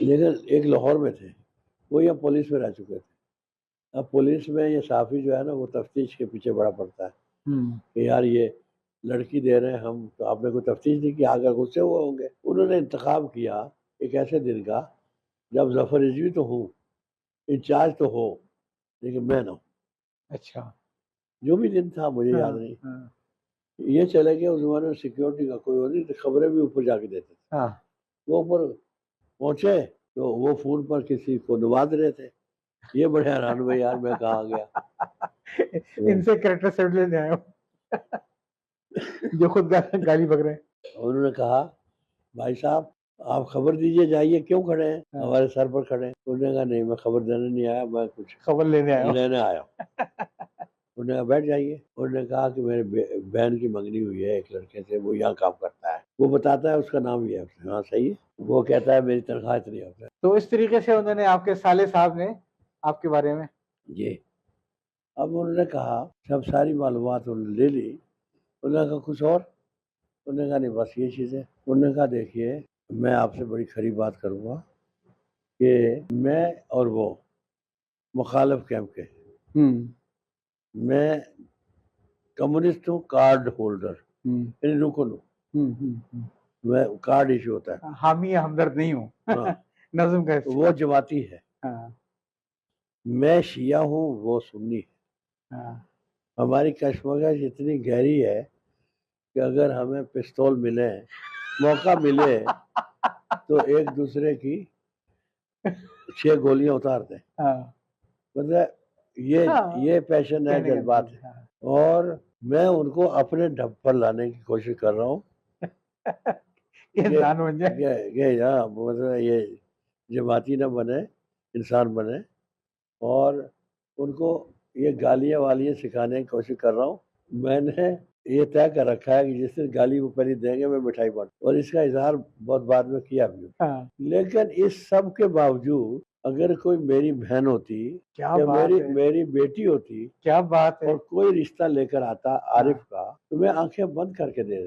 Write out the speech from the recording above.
लेकिन एक लाहौर में थे, वो यहाँ पुलिस में रह चुके थे। अब पुलिस में ये साफ़ी जो है ना, वो तफ्तीश के पीछे बड़ा पड़ता है कि यार ये लड़की दे रहे हैं हम, तो आपने कोई तफ्तीश नहीं की, आकर गुस्से हुए होंगे। उन्होंने इंतखाब किया एक ऐसे दिन का जब ज़फ़र रिज़वी तो हूँ, इंचार्ज तो हो, लेकिन मैं ना हूँ। अच्छा। जो भी दिन था मुझे याद नहीं। हाँ। ये चले गए, उस ज़माने में सिक्योरिटी का कोई वो नहीं, तो खबरें भी ऊपर जाके देते थे। हाँ। वो ऊपर पहुँचे तो वो फ़ोन पर किसी को नवाज रहे थे। ये बड़े हैरान हुए, यार मैं कहाँ आ गया। इनसे कैरेक्टर स्टडी लेने आया हूँ। जो खुद गाली बक रहे हैं। उन्होंने कहा, भाई साहब आप खबर दीजिए, जाइए, क्यों खड़े हैं? हाँ। हमारे सर पर खड़े हैं। उन्होंने कहा नहीं, मैं खबर देने नहीं आया, मैं कुछ खबर लेने आया हूँ। लेने आया हूँ। उन्होंने कहा बैठ जाइए। उन्होंने कहा कि मेरे बहन की मंगनी हुई है एक लड़के से, वो यहाँ काम करता है। वो बताता है उसका नाम ये है। हाँ सही है। वो कहता है मेरी तनख्वाह इतनी होता है। तो इस तरीके से उन्होंने आपके साले साहब ने आपके बारे में जी। अब उन्होंने कहा, सब सारी मालूमात उन्होंने ले ली। उन्होंने कहा कुछ और? उन्होंने कहा नहीं बस ये चीज़ है। उन्होंने कहा देखिए, मैं आपसे बड़ी खरी बात करूँगा कि मैं और वो मुखालिफ कैंप के, मैं कम्युनिस्ट हूँ, कार्ड होल्डर, यानी रुकन हूँ। मैं कार्ड इशू होता है। हामी या हमदर्द नहीं हूँ। हाँ। नज़्म का वो जमाती है। हाँ। मैं शिया हूँ, वो सुन्नी है। हाँ। हमारी कशमकश इतनी गहरी है कि अगर हमें पिस्तौल मिले, मौका मिले तो एक दूसरे की 6 गोलियां उतार दें। हाँ। मतलब ये पैशन है, जज्बात है। और मैं उनको अपने ढब पर लाने की कोशिश कर रहा हूँ। इंसान बन जाए। मतलब ये जमाती न बने, इंसान बने। और उनको ये गालियाँ वालियाँ सिखाने की कोशिश कर रहा हूँ। मैंने ये तय कर रखा है कि जिस दिन गाली वो पहली देंगे मैं मिठाई बांटूँ, और इसका इज़हार बहुत बाद में किया भी। हाँ। लेकिन इस सब के बावजूद अगर कोई मेरी बहन होती क्या या बात है। मेरी बेटी होती क्या बात है। और कोई रिश्ता लेकर आता आरिफ का, तो मैं आंखें बंद करके दे